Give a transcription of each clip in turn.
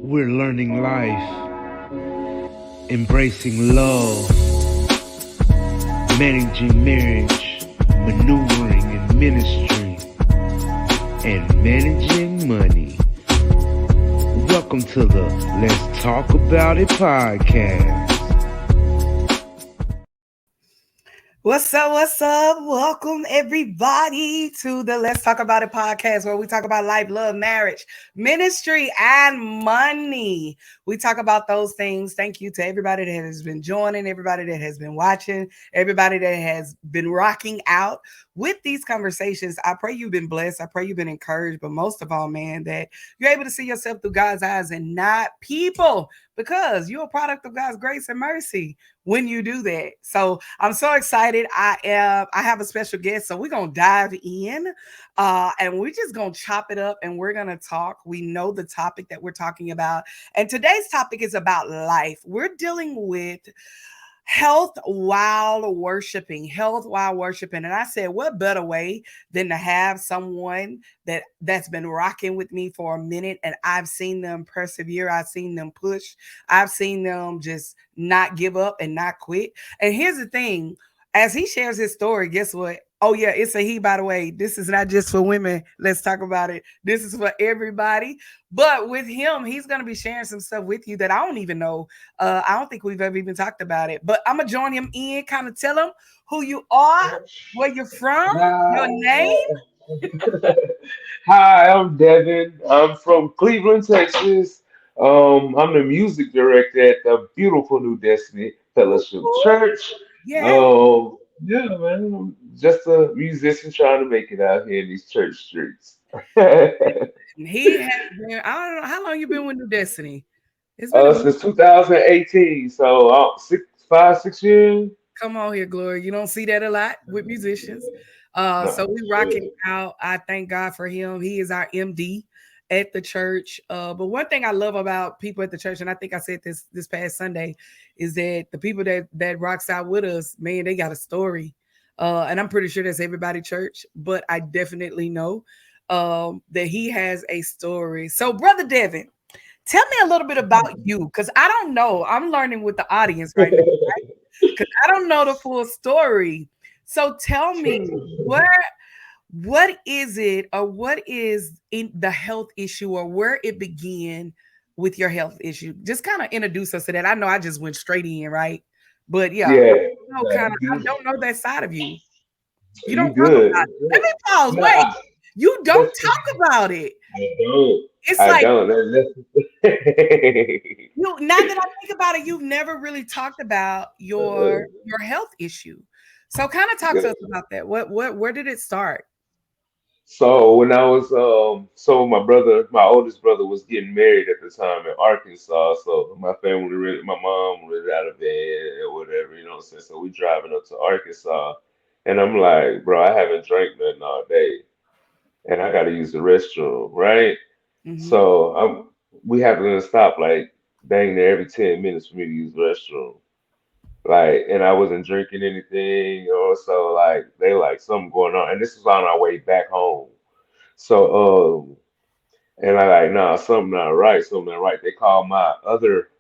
We're learning life, embracing love, managing marriage, maneuvering in ministry, and managing money. Welcome to the Let's Talk About It podcast. What's up? What's up? Welcome everybody to the Let's Talk About It podcast, where we talk about life, love, marriage, ministry, and money. We talk about those things. Thank you to everybody that has been joining, everybody that has been watching, everybody that has been rocking out with these conversations. I pray you've been blessed. I pray you've been encouraged, but most of all, man, that you're able to see yourself through God's eyes and not people, because you're a product of God's grace and mercy when you do that. So I'm so excited. I have a special guest, so we're gonna dive in, and we're just gonna chop it up, and we're gonna talk. We know the topic that we're talking about, and today's topic is about life. We're dealing with health while worshiping. And I said, what better way than to have someone that's been rocking with me for a minute, and I've seen them persevere, I've seen them push, I've seen them just not give up and not quit. And here's the thing, as he shares his story, guess what? Oh yeah, it's a he, by the way. This is not just for women. Let's talk about it. This is for everybody. But with him, he's going to be sharing some stuff with you that I don't even know. I don't think we've ever even talked about it. But I'm going to join him in, kind of tell him who you are, where you're from, your name. Hi, I'm Devon. I'm from Cleveland, Texas. I'm the music director at the beautiful New Destiny Fellowship Church. Yeah. Yeah, man, I'm just a musician trying to make it out here in these church streets. He has been, I don't know, how long you been with New Destiny? It's been a minute. Since 2018, so 6 years. Come on here, Glory. You don't see that a lot with musicians. So No, we rocking out. I thank God for him. He is our MD at the church. But one thing I love about people at the church, and I think I said this past Sunday, is that the people that rocks out with us, man, they got a story. And I'm pretty sure that's everybody church, but I definitely know that he has a story. So, Brother Devon, tell me a little bit about you, because I don't know. I'm learning with the audience right now, because I don't know the full story. So tell me, what is it, or what is in the health issue, or where it began with your health issue? Just kind of introduce us to that. I know I just went straight in, right? But yeah, yeah, I don't know that side of you. You don't you talk good. about it. Let me pause. No, Wait, you don't that's, talk about it. I don't. It's I like don't. now that I think about it, you've never really talked about your health issue. So kind of talk to us about that. What where did it start? So when I was so my brother, my oldest brother was getting married at the time in Arkansas. So my family really, my mom was out of bed or whatever, you know what I'm saying? So we driving up to Arkansas, and I'm like, bro, I haven't drank nothing all day, and I gotta use the restroom, right? Hmm. So we have to stop like dang near every 10 minutes for me to use the restroom. Like, and I wasn't drinking anything, so like they like something going on, and this was on our way back home. So, and I like, nah, something not right, something not right. They called my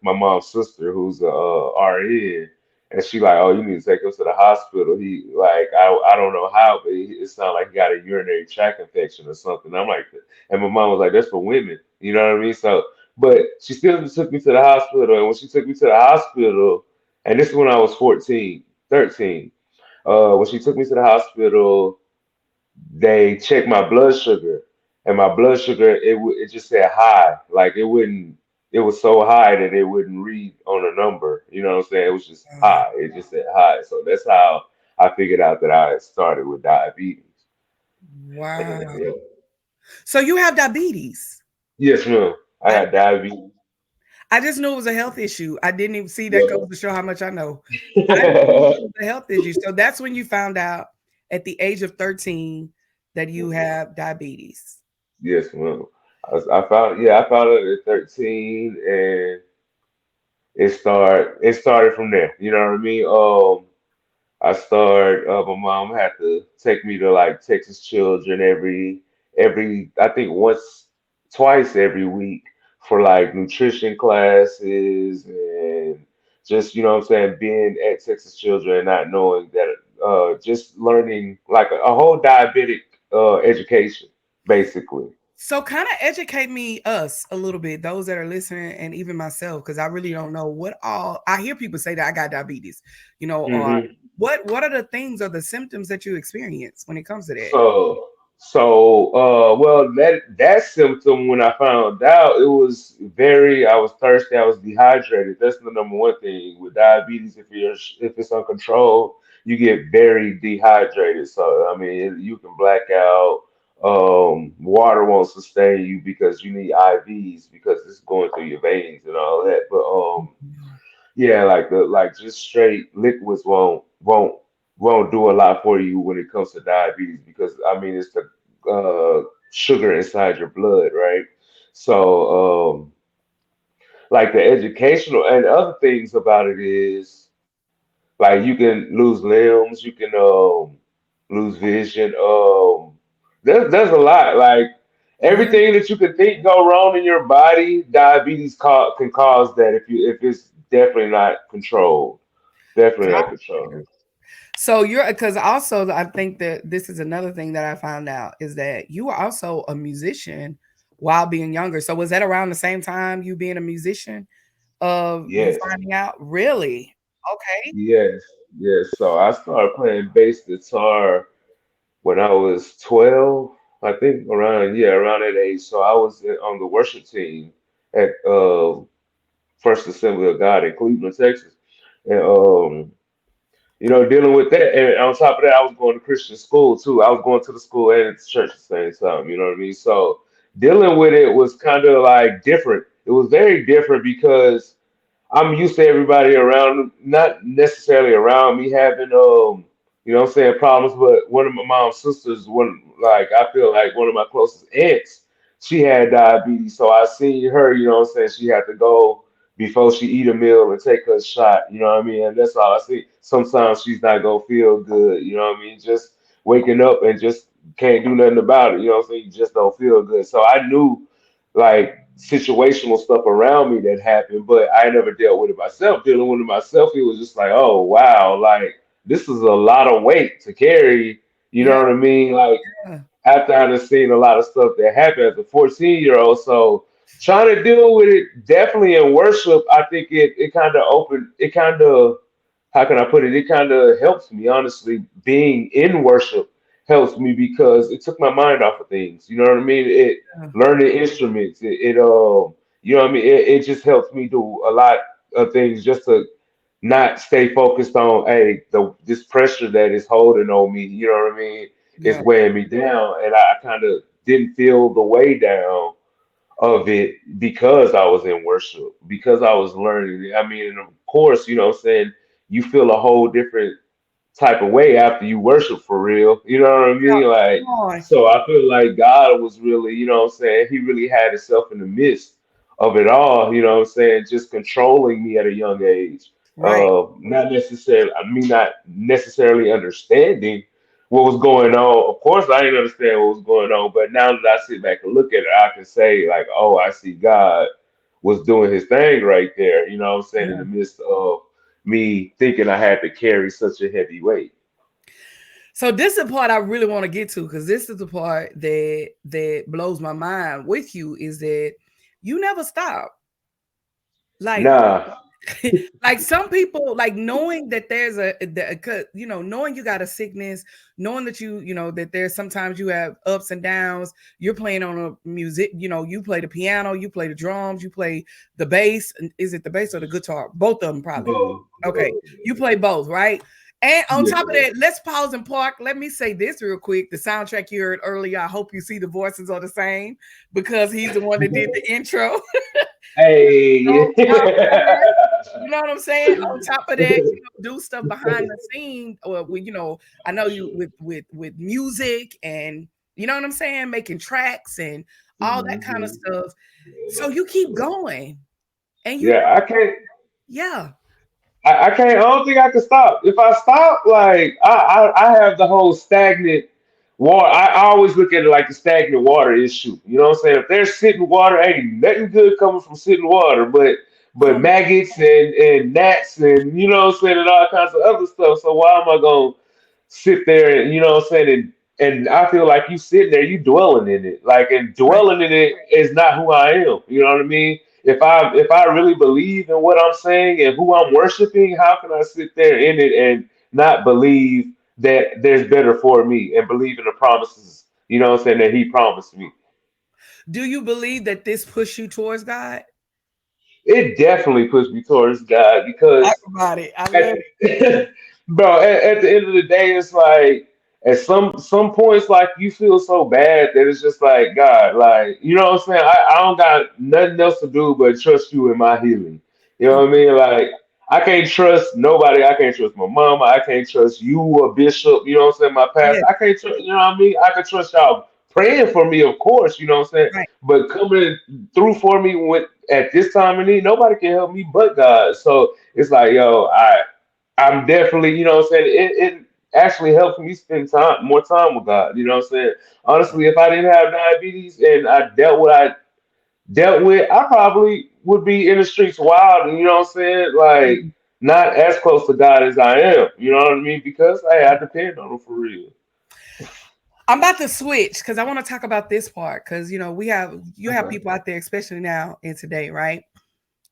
mom's sister, who's a RN, and she like, oh, you need to take him to the hospital. He like, I don't know how, but it sounded like he got a urinary tract infection or something. I'm like, and my mom was like, that's for women, you know what I mean? So, but she still took me to the hospital, and when she took me to the hospital, and this is when I was 14, 13. When she took me to the hospital, they checked my blood sugar, and my blood sugar it just said high, like it wouldn't. It was so high that it wouldn't read on a number. You know what I'm saying? It was just high. It just said high. So that's how I figured out that I had started with diabetes. Wow. And yeah, So you have diabetes. yes, ma'am. I I had diabetes. I just knew it was a health issue. I didn't even see that Yeah. goes to show how much I know. I knew it was a health issue. So that's when you found out at the age of 13 that you have diabetes. Yes, ma'am. I found it at 13, and it started from there. You know what I mean? My mom had to take me to like Texas Children every I think twice every week for like nutrition classes and just, you know what I'm saying, being at Texas Children and not knowing that, just learning like a whole diabetic education, basically. So kind of educate us a little bit, those that are listening, and even myself, because I really don't know what all I hear people say that I got diabetes, or hmm what are the things or the symptoms that you experience when it comes to that? Well, that symptom, when I found out, it was I was thirsty, I was dehydrated. That's the number one thing with diabetes. If it's uncontrolled, you get very dehydrated. So I mean, you can black out. Water won't sustain you because you need IVs because it's going through your veins and all that. But yeah, like just straight liquids won't do a lot for you when it comes to diabetes because I mean it's the sugar inside your blood, right? So like the educational and other things about it is like you can lose limbs, you can lose vision. There's a lot like Yeah, everything that you can think go wrong in your body, can cause that if it's definitely not controlled. Definitely not controlled. gotcha. So you're because also I think that this is another thing that I found out is that you were also a musician while being younger. So was that around the same time you being a musician of you Yes, finding out? Really? Okay. yes, yes. So I started playing bass guitar when I was 12, I think around that age. So I was on the worship team at First Assembly of God in Cleveland, Texas. And dealing with that, and on top of that, I was going to Christian school too. I was going to the school and to church at the same time. You know what I mean? So dealing with it was kind of like different. It was very different because I'm used to everybody around, not necessarily around me having what I'm saying, problems, but one of my mom's sisters, I feel like one of my closest aunts, she had diabetes. So I seen her, you know what I'm saying, she had to go before she eat a meal and take her shot, you know what I mean? And that's all I see. Sometimes she's not gonna feel good, you know what I mean? Just waking up and just can't do nothing about it, you know what I'm saying? You just don't feel good. So I knew like situational stuff around me that happened, but I never dealt with it myself. Dealing with it myself, it was just like, oh wow, like this is a lot of weight to carry. You Yeah. know what I mean? Like after I've seen a lot of stuff that happened as a 14-year-old, so trying to deal with it definitely in worship, I think it kind of opened, it kind of how can I put it? It kind of helps me, honestly. Being in worship helps me because it took my mind off of things. You know what I mean? It Yeah. learning instruments. You know what I mean? It just helps me do a lot of things just to not stay focused on, hey, this pressure that is holding on me. You know what I mean? It's Yeah. weighing me down, and I kind of didn't feel the way down of it because I was in worship, because I was learning. I mean, and of course, you know what I'm saying, you feel a whole different type of way after you worship for real. You know what I Yeah. mean? Like, Come on. so I feel like God was really, you know what I'm saying, He really had Himself in the midst of it all, you know what I'm saying, just controlling me at a young age. Right. Not necessarily understanding what was going on. Of course, I didn't understand what was going on, but now that I sit back and look at it, I can say, like, oh, I see God was doing His thing right there, you know what I'm saying, in Yeah. the midst of me thinking I had to carry such a heavy weight. So this is the part I really want to get to because this is the part that blows my mind with you is that you never stop. Like Nah, like some people like knowing that there's knowing you got a sickness, knowing that that there's sometimes you have ups and downs. You're playing on a music, you play the piano, you play the drums, you play the bass. Is it the bass or the guitar? Both of them probably. both, Okay, both. you play both, right? And on Yeah. top of that, let's pause and park. Let me say this real quick. The soundtrack you heard earlier, I hope you see the voices are the same because he's the one that did the intro. Hey. On top of that, you know what I'm saying? On top of that, do stuff behind the scene, or I know you with music and you know what I'm saying, making tracks and all that kind of Mhm. stuff. So you keep going, and Yeah, I can't. yeah, I can't. I don't think I can stop. If I stop, like I have the whole stagnant. water. I always look at it like the stagnant water issue. You know what I'm saying? If there's sitting water, ain't nothing good coming from sitting water, but Come maggots and gnats and you know what I'm saying and all kinds of other stuff. So why am I gonna sit there and you know what I'm saying and I feel like you sitting there, you dwelling in it. Like and right. dwelling in it is not who I am. You know what I mean? If I really believe in what I'm saying and who I'm worshiping, how can I sit there in it and not believe that there's better for me and believe in the promises, you know what I'm saying, that he promised me. Do you believe that this push you towards God? It definitely pushed me towards God Talk because about it. I at, love it. bro, at the end of the day, it's like at some points, like you feel so bad that it's just like God, like you know what I'm saying. I don't got nothing else to do but trust you in my healing. You know what I mean? Like I can't trust nobody. I can't trust my mama. I can't trust you, a bishop. You know what I'm saying? My Yeah, pastor. I can't trust. You know what I mean? I can trust y'all praying for me, of course. You know what I'm saying? right. But coming through for me with at this time of need, nobody can help me but God. So it's like, yo, I'm definitely, you know what I'm saying? It actually helps me spend more time with God. You know what I'm saying? Honestly, if I didn't have diabetes and I dealt with I probably would be in the streets wild, and you know what I'm saying? Like Mhm. not as close to God as I am. You know what I mean? Because hey, I depend on him for real. I'm about to switch because I want to talk about this part because you have Okay. people out there, especially now in today, right?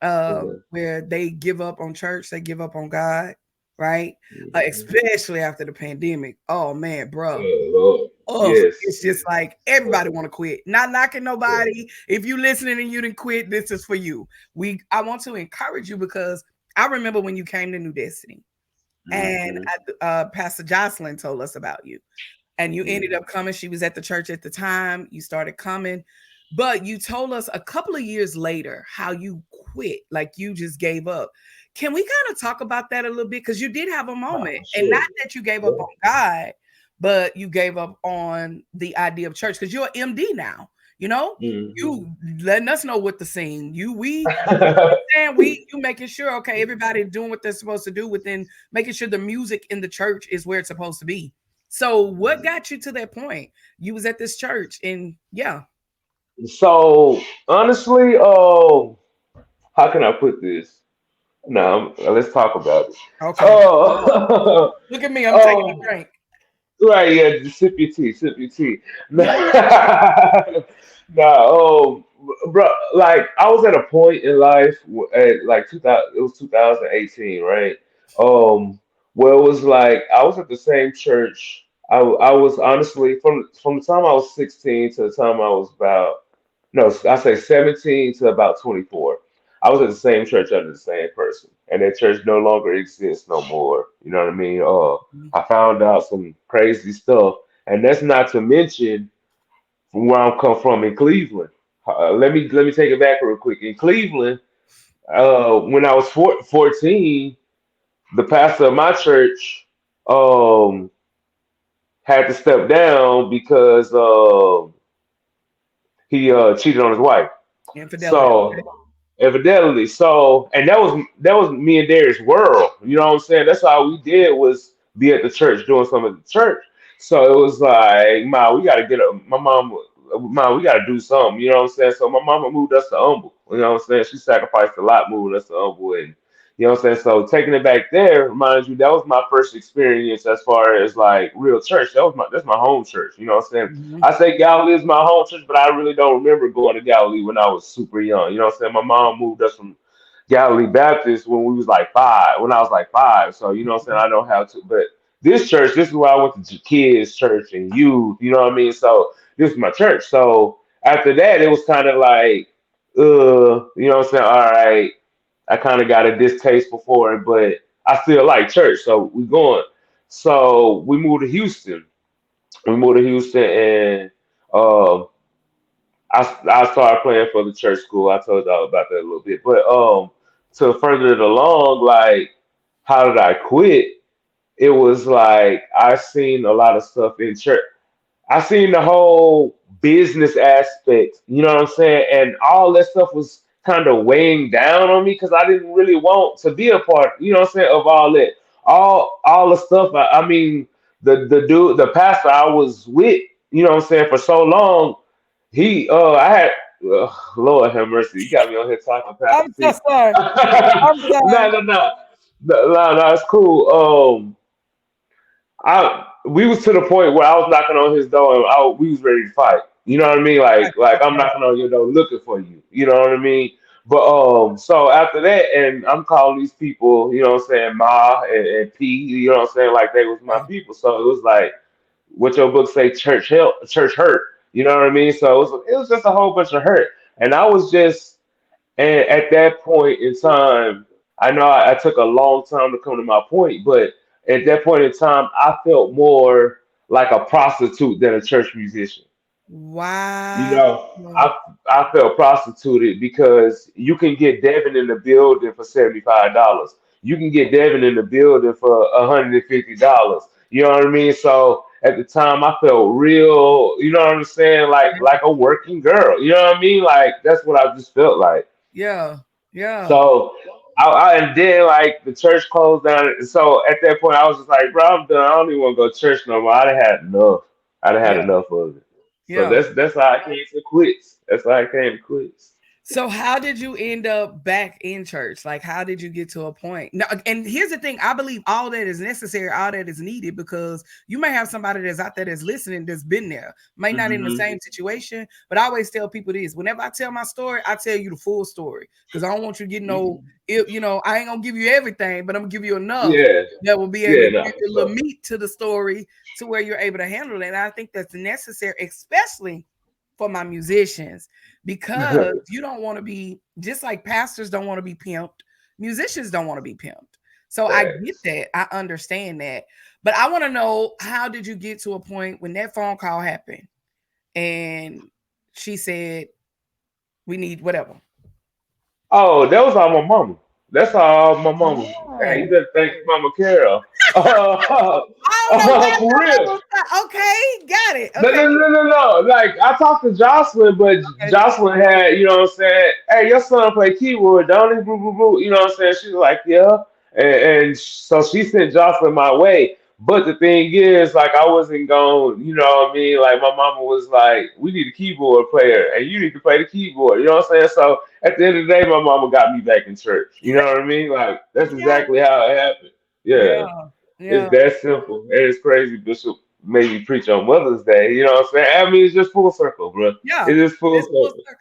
Okay. Where they give up on church, they give up on God, right? Mhm. Especially after the pandemic. Oh man, bro. Oh Lord. Oh, Yes. it's just like everybody want to quit. Not knocking nobody. If you listening and you didn't quit, this is for you. I want to encourage you because I remember when you came to New Destiny and Mhm. Pastor Jocelyn told us about you and you ended Mhm. up coming. She was at the church at the time. You started coming, but you told us a couple of years later how you quit, like you just gave up. Can we kind of talk about that a little bit? Because you did have a Nah, moment, for and not sure. that you gave up Yeah. on God, but you gave up on the idea of church because you're an MD now. You know, Mhm. you letting us know what to sing. And you making sure okay, everybody doing what they're supposed to do within making sure the music in the church is where it's supposed to be. So what got you to that point? You was at this church and yeah. So honestly, how can I put this? No, let's talk about it. Okay. Oh, Look at me, I'm taking a oh, drink. right, yeah, just sip your tea, sip your tea. Yeah. No, bro, like I was at a point in life at like 2000, it was 2018, right? Where it was like I was at the same church. I was honestly from the time I was 16 to the time I was about no, I say 17 to about 24. I was at the same church under the same person, and that church no longer exists no more. You know what I mean? I found out some crazy stuff, and that's not to mention from where I'm come from in Cleveland. Let me take it back real quick. In Cleveland, when I was 14, the pastor of my church um, had to step down because he cheated on his wife. Infidelity. So infidelity. So and that was me and Darius' world. You know what I'm saying? That's all we did was be at the church doing something at the church. So it was like, Ma, we gotta get up. My mom, Ma, we gotta do something. You know what I'm saying? So my mama moved us to Humble. You know what I'm saying? She sacrificed a lot moving us to Humble, and you know what I'm saying. So taking it back there, reminds you that was my first experience as far as like real church. That's my home church. You know what I'm saying? Mhm. I say Galilee is my home church, but I really don't remember going to Galilee when I was super young. You know what I'm saying? My mom moved us from Galilee Baptist when we was like five, when I was like five. So, you know what I'm saying? I know how to, but this is where I went to kids church and youth, you know what I mean? So this is my church. So after that, it was kind of like, you know what I'm saying? All right, I kind of got a distaste for it, but I still like church. So we going. So we moved to Houston. And um, I started playing for the church school. I told y'all about that a little bit. But to further it along, like how did I quit? It was like I seen a lot of stuff in church. I seen the whole business aspect, you know what I'm saying? And all that stuff was kind of weighing down on me because I didn't really want to be a part, you know what I'm saying, of all that. All the stuff, I mean, the pastor I was with, you know what I'm saying, for so long, I had, Lord have mercy, you got me on here talking Pastor I'm so T. sorry. I'm sorry. No, it's cool. We was to the point where I was knocking on his door and we was ready to fight. You know what I mean? Like I'm Okay. knocking on your door looking for you. You know what I mean? But so after that, and I'm calling these people, you know what I'm saying, Ma and P, you know what I'm saying, like they was my people. So it was like what your book say, church help, church hurt. You know what I mean? So it was just a whole bunch of hurt, and I was just, and at that point in time, I know I took a long time to come to my point, but at that point in time, I felt more like a prostitute than a church musician. You Wow. know, I felt prostituted because you can get Devin in the building for $75. You can get Devin in the building for $150. You know what I mean? So at the time, I felt real. You know what I'm saying? Like a working girl. You know what I mean? Like that's what I just felt like. Yeah. Yeah. So and then like the church closed down. So at that point, I was just like, bro, I'm done. I don't even want to go to church no more. I'd have had enough. I'd have had Yeah. enough of it. So Yeah. that's how I came to quits. That's how I came to quits. So how did you end up back in church? Like, how did you get to a point? Now, and here's the thing: I believe all that is necessary, all that is needed, because you may have somebody that's out there that's listening, that's been there, might not in the Hmm. same situation. But I always tell people this: whenever I tell my story, I tell you the full story, because I don't want you to get I ain't gonna give you everything, but I'm gonna give you enough Yeah, that will be able yeah, to no, give for you a little sure. meat to the story to where you're able to handle it. And I think that's necessary, especially for my musicians, because you don't want to be, just like pastors don't want to be pimped, musicians don't want to be pimped. So I get Facts. that. I understand that. But I want to know, how did you get to a point when that phone call happened and she said, we need whatever? Oh, that was all my mama. That's all my mama. Hey, you Oh, better thank Mama Carol. I don't know why I For thought that real. was okay. Got it. No, Okay. no, no, no, no. Like I talked to Jocelyn, but Okay. Jocelyn had, you know what I'm saying, hey, your son play keyboard, don't he? Boo, boo, boo. You know what I'm saying? She was like, yeah. And so she sent Jocelyn my way. But the thing is, like, I wasn't going, you know what I mean? Like, my mama was like, we need a keyboard player, and you need to play the keyboard. You know what I'm saying? So at the end of the day, my mama got me back in church. You know what I mean? Like, that's Yeah. exactly how it happened. Yeah. Yeah. It's Yeah. that simple. And it's crazy. Bishop made me preach on Mother's Day. You know what I'm saying? I mean, it's just full circle, bro. Yeah. It's just full It's full circle. circle.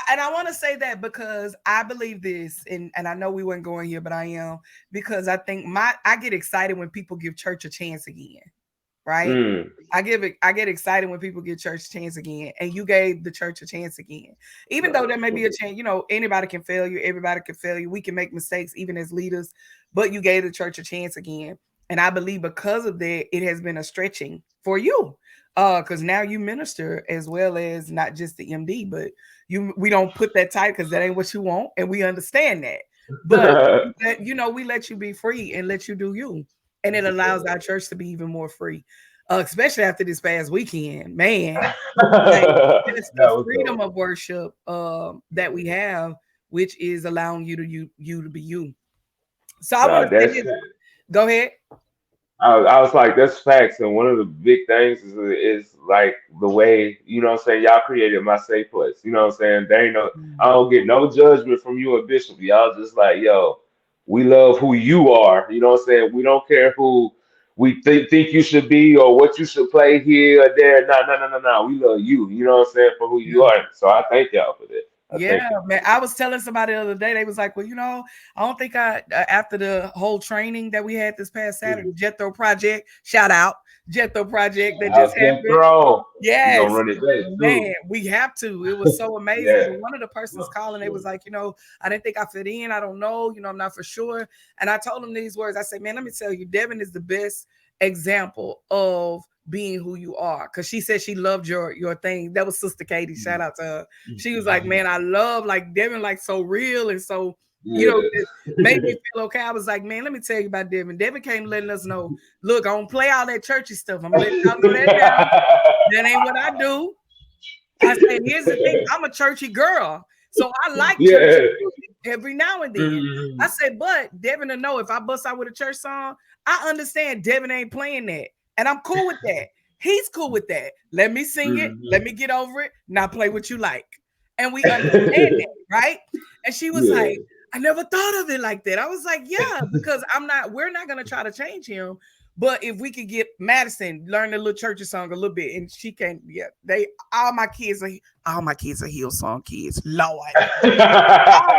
And I want to say that because I believe this, and I know we weren't going here, but I am, because I think I get excited when people give church a chance again, right? Mm. I get excited when people give church a chance again, and you gave the church a chance again. Even though No, there may for be a chance, anybody can fail you, everybody can fail you. We can make mistakes even as leaders, but you gave the church a chance again. And I believe because of that, it has been a stretching for you. Because now you minister as well as not just the MD, but we don't put that tight because that ain't what you want, and we understand that. But real. we let you be free and let you do you, and it allows our church to be even more free, especially after this past weekend, man. Like, That that's the was freedom dope. of worship that we have, which is allowing you to be you. So I want No, to say that's this. Go ahead. I was like, that's facts. And one of the big things is like the way, you know what I'm saying, y'all created my safe place. You know what I'm saying? There ain't no, I don't get no judgment from you and Bishop. Y'all just like, yo, we love who you are. You know what I'm saying? We don't care who we think you should be or what you should play here or there. No, no, no, no, no. We love you. You know what I'm saying? For who you Yeah. are. So I thank y'all for that. I thank Yeah, you. man. I was telling somebody the other day, they was like, well, I don't think after the whole training that we had this past Saturday, Mhm. Jethro Project, shout out, Jethro Project that just Out there happened. throne. We gonna Yes, run it back man, too. we have to. It was so amazing. Yeah. But one of the persons No, for calling, they sure. was like, I didn't think I fit in. I don't know. I'm not for sure. And I told him these words. I said, man, let me tell you, Devin is the best example of being who you are. Cause she said she loved your thing. That was Sister Katie. Shout out to her. She was like, man, I love like Devin, like so real and so, it made me Yeah. feel okay. I was like, man, let me tell you about Devin. Devin came letting us know, look, I don't play all that churchy stuff. I'm gonna let y'all know that now. That ain't what I do. I said, here's the thing. I'm a churchy girl. So I like churchy Yeah. music every now and then. I Mhm. said, but Devin to know if I bust out with a church song, I understand Devin ain't playing that. And I'm cool with that. He's cool with that. Let me sing it. Let me get over it. Now play what you like. And we understand that, right? And she was like, I never thought of it like that. I was like, yeah, because we're not going to try to change him. But if we could get Madison learn the little church song a little bit, and she can, all my kids are Hillsong kids. Lord, all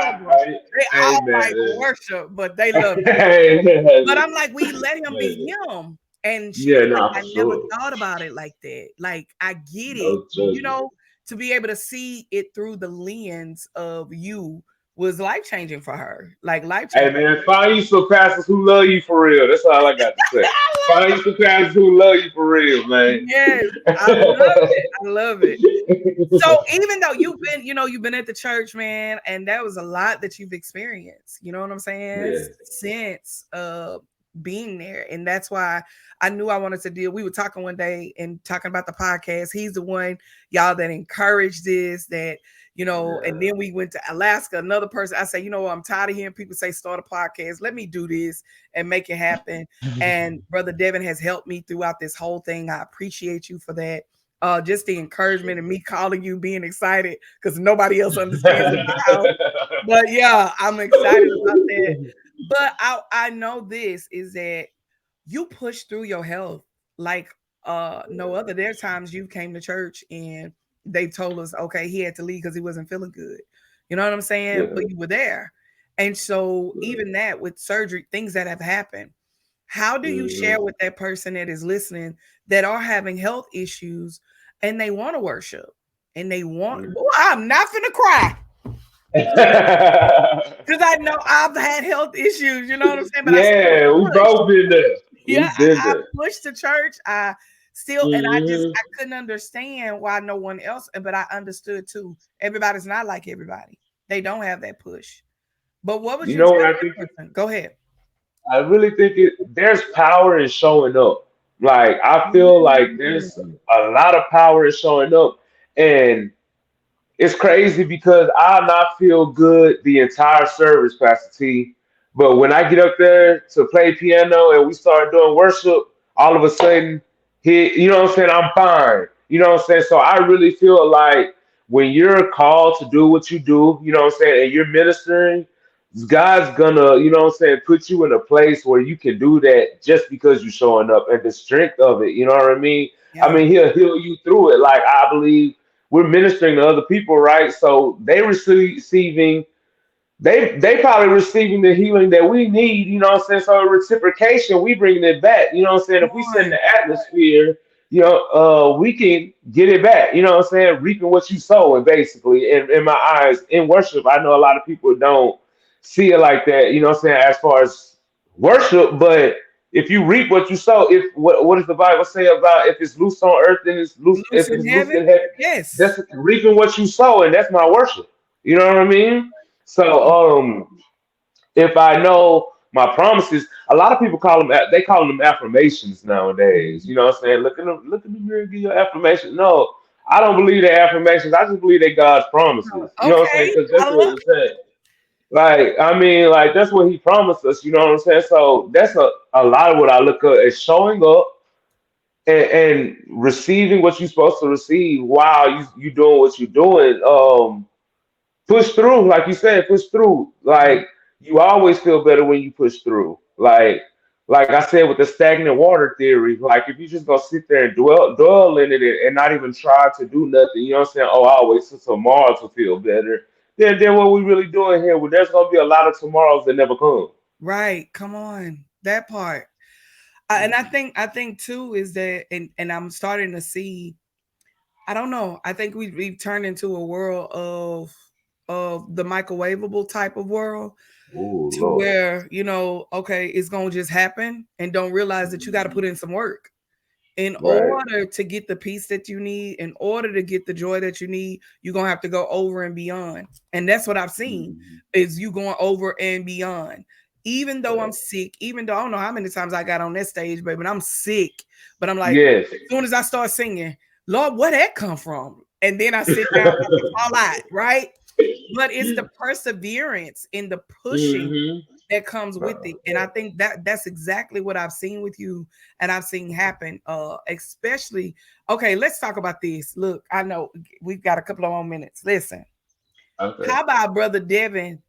of them, they all like worship, but they love it. But I'm like, we let him be him, and she was like, I never thought about it like that. Like, I get it, you know, to be able to see it through the lens of you was life-changing for her. Like, life-changing. Hey, man, find you some pastors who love you for real. That's all I got to say. Find you some pastors who love you for real, man. Yes, I love it. I love it. So even though you've been at the church, man, and that was a lot that you've experienced, you know what I'm saying? Since being there. And that's why I knew I wanted to deal. We were talking one day and talking about the podcast. He's the one, y'all, that encouraged this, that, you know, and then we went to Alaska, another person. I say, you know what, I'm tired of hearing people say start a podcast. Let me do this and make it happen. And Brother Devon has helped me throughout this whole thing. I appreciate you for that. Just the encouragement and me calling you, being excited because nobody else understands it. But yeah, I'm excited about that. But I know this is that you push through your health like no other. There are times you came to church and they told us, okay, he had to leave because he wasn't feeling good. You know what I'm saying? But you were there. And so even that with surgery, things that have happened, how do you share with that person that is listening that are having health issues and they want to worship and they want, I'm not finna cry. Because I know I've had health issues, you know what I'm saying? But we both been there. I pushed the church. I still, and I couldn't understand why no one else, but I understood too. Everybody's not like everybody. They don't have that push. But what would you know what I think? Go ahead. I really think there's power in showing up. Like, I feel like there's a lot of power in showing up. And it's crazy because I'll not feel good the entire service, Pastor T. But when I get up there to play piano and we start doing worship, all of a sudden, you know what I'm saying, I'm fine. You know what I'm saying? So I really feel like when you're called to do what you do, you know what I'm saying, and you're ministering, God's gonna, you know what I'm saying, put you in a place where you can do that just because you're showing up and the strength of it, you know what I mean? Yeah. I mean, he'll heal you through it. Like, I believe we're ministering to other people, right? So they probably receiving the healing that we need, you know what I'm saying? So reciprocation, we bringing it back, you know what I'm saying? If we set the atmosphere, you know, we can get it back, you know what I'm saying? Reaping what you sow, and basically, in my eyes, in worship, I know a lot of people don't see it like that, you know what I'm saying, as far as worship, but if you reap what you sow, if what does the Bible say about if it's loose on earth and it's loose, if it's loose in heaven? Yes. That's reaping what you sow, and that's my worship. You know what I mean? So if I know my promises, a lot of people call them affirmations nowadays. You know what I'm saying? Look in the mirror and give your affirmation. No, I don't believe they're affirmations. I just believe they're God's promises. You know what I'm saying? Because that's what it said. Like, I mean, like, that's what he promised us, you know what I'm saying? So that's a lot of what I look at is showing up and receiving what you're supposed to receive while you doing what you're doing. Push through, like you said, push through. Like, you always feel better when you push through. Like I said with the stagnant water theory, like if you just go sit there and dwell in it and not even try to do nothing, you know what I'm saying? Oh, I'll wait till tomorrow to feel better. Then what we really doing here? Well, there's gonna be a lot of tomorrows that never come. Right. Come on. That part. And I think too is that, and I'm starting to see, I don't know. I think we've turned into a world of the microwavable type of world. Ooh, to Lord. where, you know, okay, it's gonna just happen, and don't realize that you got to put in some work in order to get the peace that you need, in order to get the joy that you need. You're gonna have to go over and beyond, and that's what I've seen is you going over and beyond. Even though I'm sick, even though I don't know how many times I got on that stage, baby, but I'm sick, but I'm like, as soon as I start singing, Lord, where that come from? And then I sit down and fall out, right? But it's the perseverance in the pushing that comes with it. And I think that's exactly what I've seen with you and I've seen happen. Especially, okay, let's talk about this. Look, I know we've got a couple of more minutes. Listen, how about Brother Devon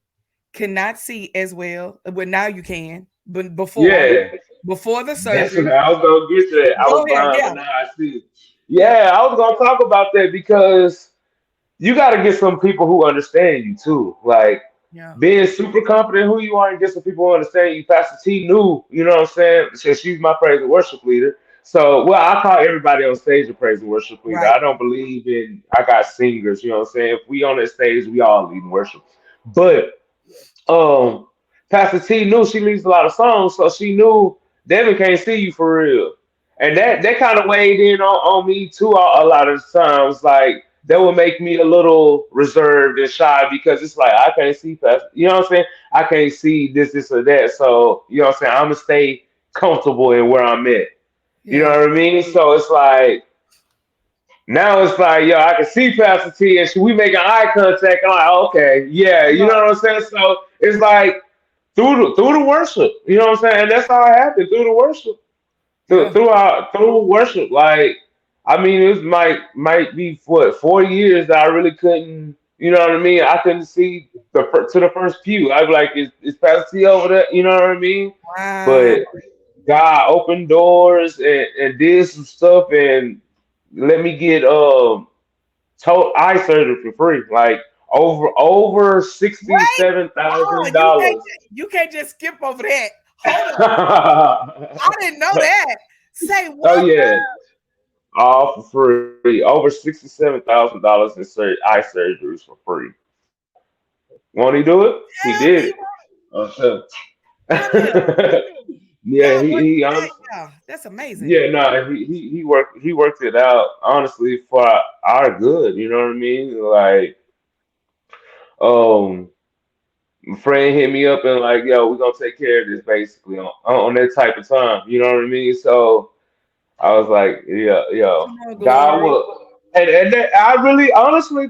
cannot see as well? Well, now you can, but before the That's what surgery. I was gonna get to that. I Go was ahead. blind, Yeah. but now I see. Yeah. Yeah, I was gonna talk about that because you got to get some people who understand you too. Like Yeah. being super confident who you are and get some people who understand you. Pastor T knew, you know what I'm saying? She's my praise and worship leader. So, well, I call everybody on stage a praise and worship leader. Right. I don't believe in, I got singers, you know what I'm saying? If we on that stage, we all lead in worship. But um, Pastor T knew she leads a lot of songs, so she knew Devin can't see you for real, and that kind of weighed in on me too a lot of times. Like that would make me a little reserved and shy because it's like I can't see Pastor, you know what I'm saying? I can't see this or that, so you know what I'm saying. I'm gonna stay comfortable in where I'm at. You know Yeah. what I mean? So it's like now it's like, yo, I can see Pastor T and we making eye contact. I'm like, okay, yeah, you know Right. what I'm saying? So it's like through the worship, you know what I'm saying? And that's how it happened through the worship, Yeah. through worship. Like, I mean, it was might be what 4 years that I really couldn't, you know what I mean? I couldn't see to the first pew. I'd be like, is Pastor T over there? You know what I mean? Wow. But God opened doors and did some stuff and let me get eye surgery for free, like over sixty Wait. seven Oh, thousand you can't dollars. you can't just skip over that. Hold on. I Oh didn't know that. Say what? yeah, all for free. Over $67,000 in eye surgeries for free. Won't he do it? He Tell did me it. Okay. what else? Yeah, God he worked he that. honestly, Yeah, that's amazing. yeah, no, he worked it out honestly for our good. You know what I mean? Like, um, my friend hit me up and like, yo, we're gonna take care of this basically on that type of time. You know what I mean? So I was like, yeah, yo, Come on, God glory. will, and that, I really honestly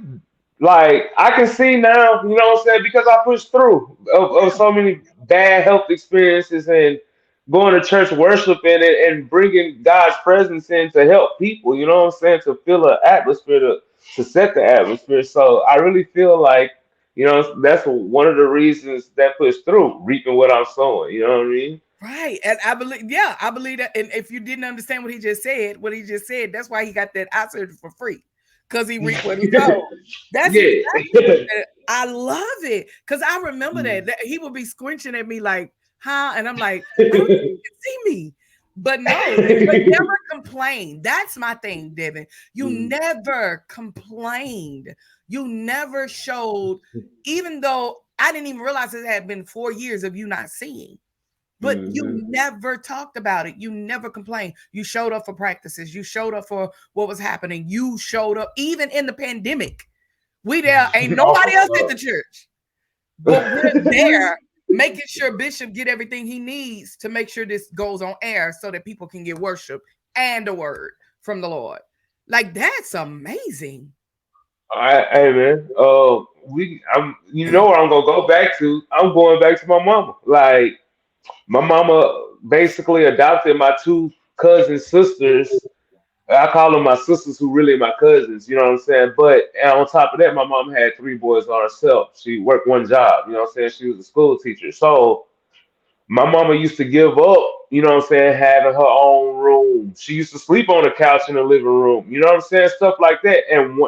like I can see now. You know what I'm saying? Because I pushed through of Yeah. so many bad health experiences and going to church worshiping and bringing God's presence in to help people. You know what I'm saying? To fill an atmosphere to set the atmosphere. So I really feel like. You know, that's one of the reasons that push through, reaping what I'm sowing. You know what I mean? Right. And I believe, yeah, I believe that. And if you didn't understand what he just said, that's why he got that eye surgery for free. Because he reaped what he sowed. That's Yeah. exactly what that, I love it. Because I remember that he would be squinching at me like, huh? And I'm like, I don't think you can see me. But no, but never complain. That's my thing, Devin. You never complained. You never showed, even though I didn't even realize it had been 4 years of you not seeing. But you Mhm. never talked about it. You never complained. You showed up for practices. You showed up for what was happening. You showed up even in the pandemic. We there ain't nobody else at the church, but we're there making sure Bishop get everything he needs to make sure this goes on air so that people can get worship and a word from the Lord. Like that's amazing. Hey man, you know where I'm gonna go back to? I'm going back to my mama. Like my mama basically adopted my two cousin sisters. I call them my sisters who really my cousins, you know what I'm saying? But and on top of that, my mom had three boys on herself. She worked one job, you know what I'm saying? She was a school teacher. So my mama used to give up, you know what I'm saying, having her own room. She used to sleep on the couch in the living room, you know what I'm saying, stuff like that. And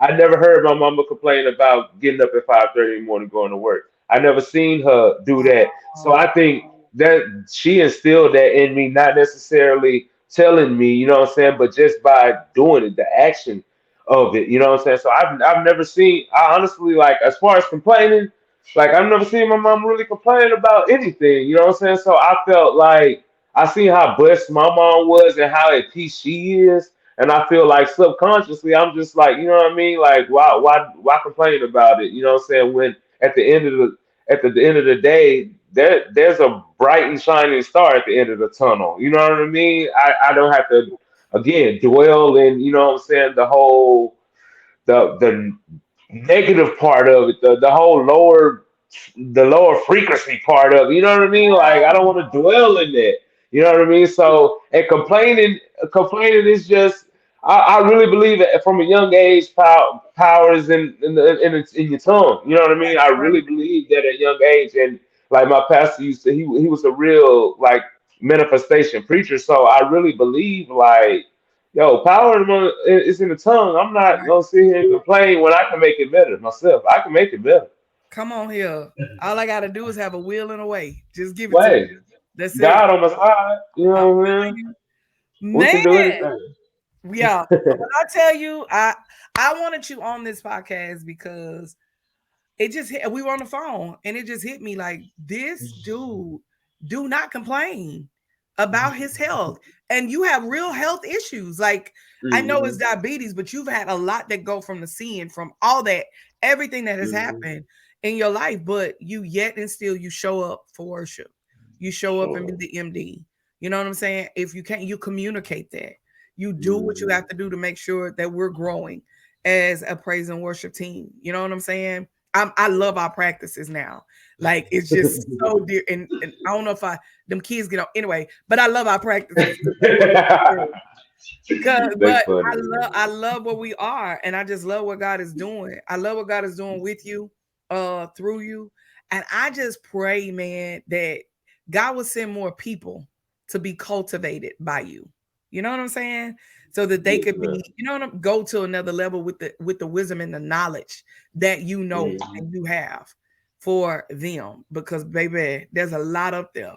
I never heard my mama complain about getting up at 5:30 in the morning going to work. I never seen her do that. So Wow. I think that she instilled that in me, not necessarily telling me, you know what I'm saying, but just by doing it, the action of it, you know what I'm saying. So I've never seen. I honestly like as far as complaining. Like I've never seen my mom really complain about anything, you know what I'm saying? So I felt like I seen how blessed my mom was and how at peace she is. And I feel like subconsciously I'm just like, you know what I mean? Like why complain about it? You know what I'm saying? When at the end of the day, there's a bright and shining star at the end of the tunnel. You know what I mean? I don't have to again dwell in, you know what I'm saying, the negative part of it, the whole lower the lower frequency part of it, you know what I mean? Like I don't want to dwell in that. You know what I mean? So and complaining is just I really believe that from a young age, power is in your tongue. You know what I mean? I Right. really believe that at a young age, and like my pastor used to, he was a real like manifestation preacher. So I really believe like, yo, is in the tongue. I'm not Right. gonna sit here and complain when I can make it better myself. I can make it better. Come on here. All I gotta do is have a will and a way. Just give it to me. Way, That's it. God on my side. You I'm know what I feeling mean? you. We Man, can do anything. yeah. When I tell you, I wanted you on this podcast because it just hit, we were on the phone and it just hit me like this dude do not complain about his health, and you have real health issues. Like I know it's Mhm, diabetes, but you've had a lot that go from the seeing, from all that, everything that has mhm. happened in your life, but you yet and still you show up for worship, you show up and be Sure. the MD. You know what I'm saying? If you can't, you communicate that, you do what you Mhm. have to do to make sure that we're growing as a praise and worship team. You know what I'm saying? I love our practices now. Like it's just so dear. And I don't know if them kids get on anyway, but I love our practices because they work good. They But funny, I man. love where we are, and I just love what God is doing. I love what God is doing with you, through you. And I just pray, man, that God will send more people to be cultivated by you. You know what I'm saying? So that they Yes, could man. be, go to another level with the wisdom and the knowledge that you know Mhm. and you have for them. Because baby, there's a lot up there.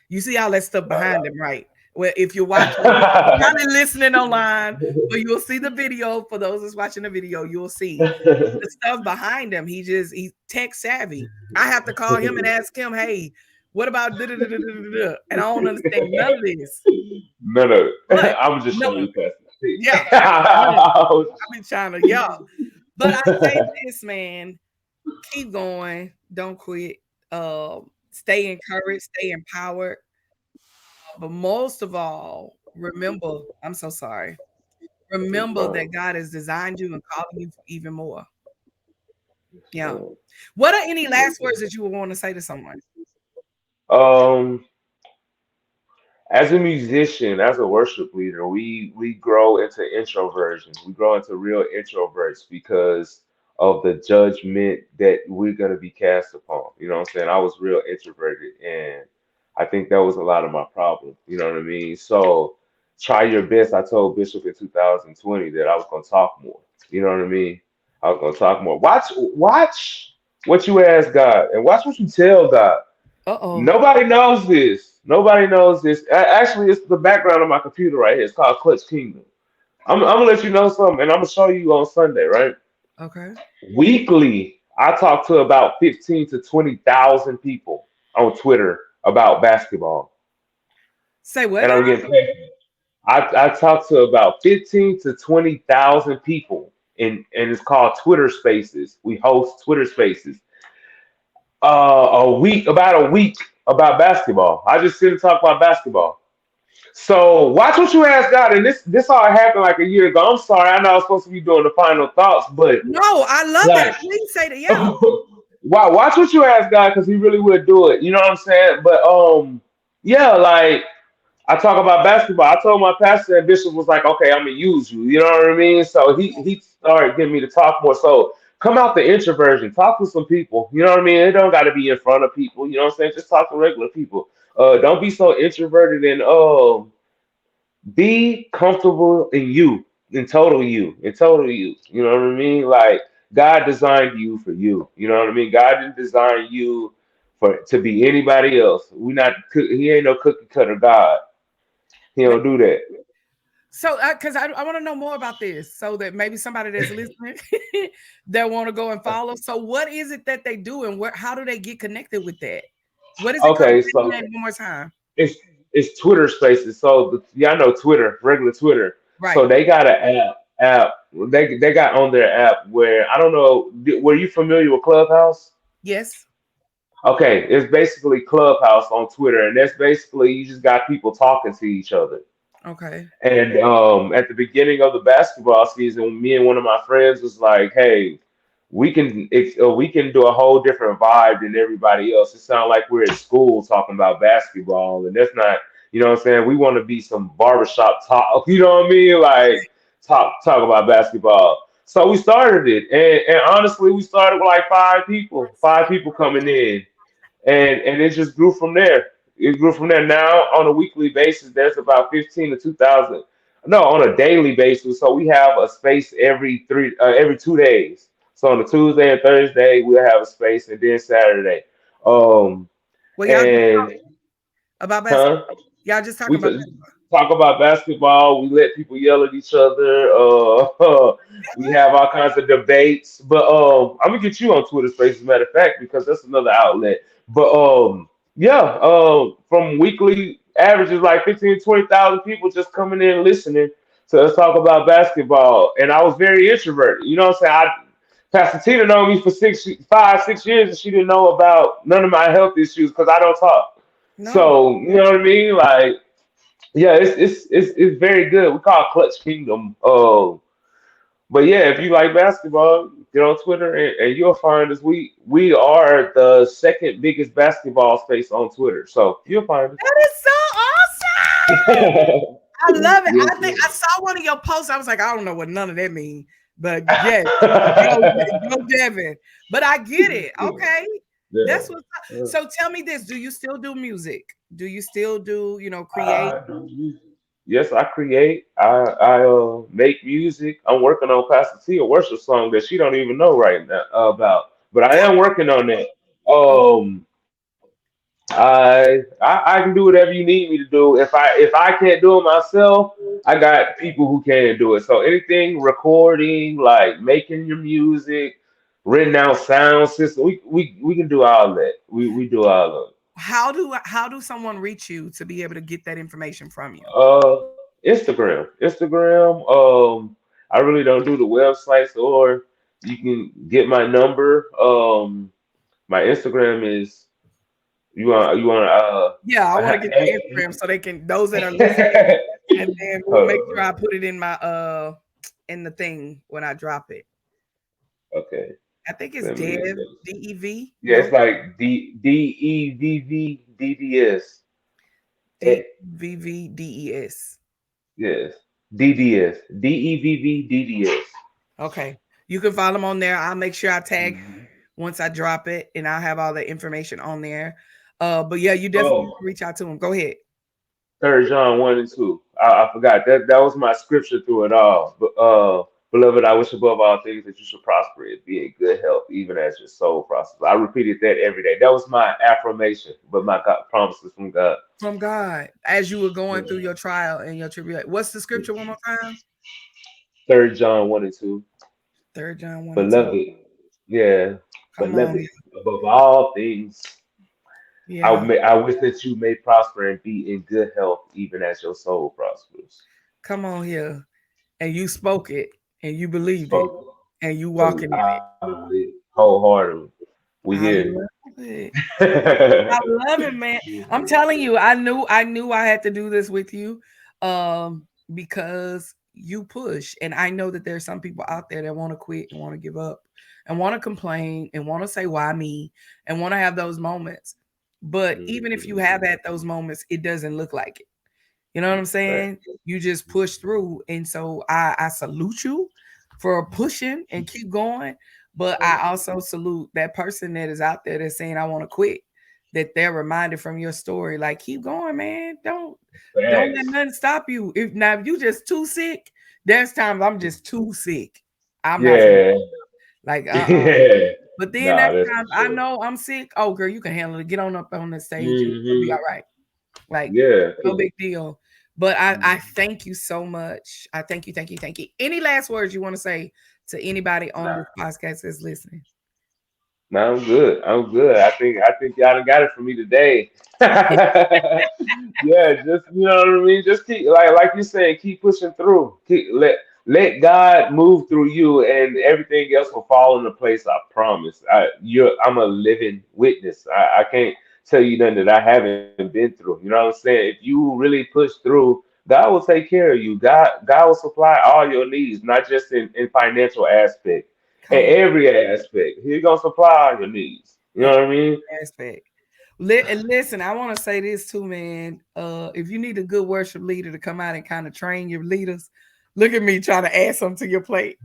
You see all that stuff behind them, right? Well, if you're watching, you're probably listening online, but you'll see the video. For those that's watching the video, you'll see the stuff behind him. He's tech savvy. I have to call him and ask him, hey, what about da da da da da da da? And I don't understand none of this. No, no. But I was just no, showing you yeah, past honey, the I've been trying to, yeah. But I say this, man, keep going, don't quit. Stay encouraged, stay empowered. But most of all, remember, I'm so sorry. It's Remember fine. that God has designed you and calling you for even more. It's Yeah. fine. What are any Yes, last words that you would want to say to someone? um, as a musician, as a worship leader, we grow into introversion. We grow into real introverts because of the judgment that we're gonna be cast upon. You know what I'm saying? I was real introverted, and I think that was a lot of my problem. You know what I mean? So try your best. I told Bishop in 2020 that I was gonna talk more. You know what I mean? I was gonna talk more. Watch what you ask God, and watch what you tell God. Uh-oh. Nobody knows this. Nobody knows this. Actually, it's the background of my computer right here. It's called Clutch Kingdom. I'm gonna let you know something, and I'm gonna show you on Sunday, right? Okay. Weekly, I talk to about 15 to 20,000 people on Twitter about basketball, Say what and now? I'm getting paid. I talk to about 15 to 20,000 people, and it's called Twitter Spaces. We host Twitter Spaces about a week about basketball. I just sit and talk about basketball. So watch what you ask God, and this all happened like a year ago. I'm sorry, I know I was supposed to be doing the final thoughts, but No, I love like, that. Please say that. Yeah. wow, watch what you ask God because He really would do it. You know what I'm saying? But yeah, like I talk about basketball. I told my pastor and Bishop was like, okay, I'm gonna use you. You know what I mean? So he started getting me to talk more. So come out the introversion, talk to some people. You know what I mean? It don't got to be in front of people. You know what I'm saying? Just talk to regular people. Don't be so introverted and be comfortable in you, in total you, in total you. You know what I mean? Like God designed you for you. You know what I mean? God didn't design you for to be anybody else. We not He ain't no cookie cutter God. He Man. don't do that. So, because I want to know more about this, so that maybe somebody that's listening that want to go and follow. So, what is it that they do, and how do they get connected with that? What is it called? Okay, Say the so name one more time. it's it's Twitter Spaces. So y'all know Twitter, regular Twitter. So Right. they got an app. They got on their app where I don't know. Were you familiar with Clubhouse? Yes. Okay, it's basically Clubhouse on Twitter, and that's basically you just got people talking to each other. Okay. And at the beginning of the basketball season, me and one of my friends was like, "Hey, we can do a whole different vibe than everybody else. It sounds like we're at school talking about basketball, and that's not, you know what I'm saying? We want to be some barbershop talk, you know what I mean? Like talk about basketball. So we started it, and honestly, we started with like five people coming in, and it just grew from there. It grew from there. Now on a weekly basis, there's about 15 to 2,000. No, on a daily basis. So we have a space every 2 days. So on a Tuesday and Thursday, we'll have a space, and then Saturday. Um, Well, y'all just and about basketball. huh? Y'all just talk We about t- talk about basketball. We let people yell at each other. We have all kinds of debates. But I'm gonna get you on Twitter Space, as a matter of fact, because that's another outlet. But yeah, from weekly averages like 15, 20,000 people just coming in listening to us talk about basketball. And I was very introverted. You know what I'm saying? Pastor Tina known me for 6 years, and she didn't know about none of my health issues because I don't talk. no. So you know what I mean? Like, yeah, it's very good. We call it Clutch Kingdom. But yeah, if you like basketball, get on Twitter, and you'll find us. We are the second biggest basketball space on Twitter, so you'll find us. That is so awesome. I love it. Yes, I think yes. I saw one of your posts. I was like, I don't know what none of that means, but yes, go, go Devon. But I get it. Okay. Yeah. That's what. So tell me this: do you still do music? Do you still do, create? I do music. Yes, I create. I make music. I'm working on Pastor T, a worship song that she don't even know right now about, but I am working on that. Um, I can do whatever you need me to do. If I can't do it myself, I got people who can do it. So anything recording, like making your music, written out sound system, we can do all that. We do all of it. How do someone reach you to be able to get that information from you? Instagram. Instagram. I really don't do the websites, or you can get my number. My Instagram is you want Yeah, I want to get the Instagram so they can those that are listening, and then we'll make sure I put it in my in the thing when I drop it. okay. I think it's Let me Dev get this. DEV. Yeah, No, it's like DEVVDDS. DVVDES. Yes. DDS. DEVVDDS. Okay, you can follow them on there. I'll make sure I tag Mhm. once I drop it, and I'll have all the information on there. But yeah, you definitely Oh, reach out to them. Go ahead. Third John 1 and 2. I forgot that was my scripture through it all. But beloved, I wish above all things that you should prosper and be in good health, even as your soul prospers. I repeated that every day. That was my affirmation, but my God, promises from God. From God, as you were going through Yeah. your trial and your tribulation. What's the scripture one more time? Third John 1 and 2. 3 John 1 and 2. Beloved, yeah, Come on. beloved, above all things, Yeah. I wish that you may prosper and be in good health, even as your soul prospers. Come on here. And you spoke it and you believed it Spoken. and you So walking in it. I believe wholeheartedly. We I here. love it. I love it, man. I'm telling you, I knew I had to do this with you. Because you push. And I know that there's some people out there that want to quit and want to give up and want to complain and want to say why me and want to have those moments. But even if you have had those moments, it doesn't look like it. You know what I'm Right. saying? You just push through. And so I salute you for pushing and keep going. But I also salute that person that is out there that's saying, I want to quit. That they're reminded from your story, like, keep going, man. Don't let Thanks. nothing stop you. If you just too sick, there's times I'm just too sick. I'm not finna Yeah. like Yeah. But then Nah, there's that's for times I sure. know I'm sick. Oh girl, you can handle it. Get on up on the stage and you'll be Hmm. all right. Like, Yeah. no big deal. But I thank you so much. I thank you, thank you, thank you. Any last words you want to say to anybody on Nah, this podcast that's listening? nah, I'm good. I'm good. I think y'all done got it from me today. Yeah, just you know what I mean. Just keep like you said, keep pushing through. Let God move through you, and everything else will fall into place. I promise. I'm a living witness. I can't tell you nothing that I haven't been through. You know what I'm saying? If you really push through, God will take care of you. God will supply all your needs, not just in financial aspect. in every aspect. He's gonna supply your needs. You know what I mean? Aspect. And listen, I want to say this too, man. If you need a good worship leader to come out and kind of train your leaders, look at me trying to add something to your plate.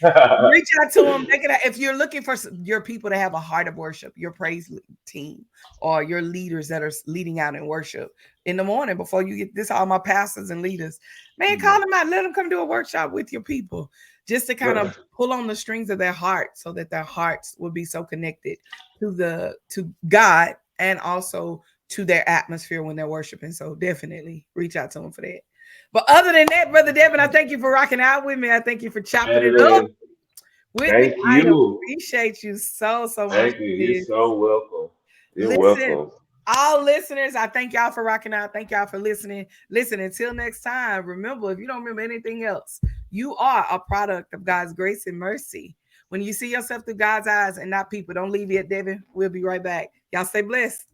Reach out to them. Make it. If you're looking for your people to have a heart of worship, your praise team, or your leaders that are leading out in worship in the morning before you get this, all my pastors and leaders, man, call them out. Let them come do a workshop with your people, just to kind of pull on the strings of their heart, so that their hearts will be so connected to God and also to their atmosphere when they're worshiping. So definitely reach out to them for that. But other than that, Brother Devon, I thank you for rocking out with me. I thank you for chopping it up with me. Thank I you. appreciate you so much. Thank you. You're so welcome. You're welcome. All listeners, I thank y'all for rocking out. Thank y'all for listening. Listen, until next time, remember, if you don't remember anything else, you are a product of God's grace and mercy. When you see yourself through God's eyes and not people, don't leave yet, Devin. We'll be right back. Y'all stay blessed.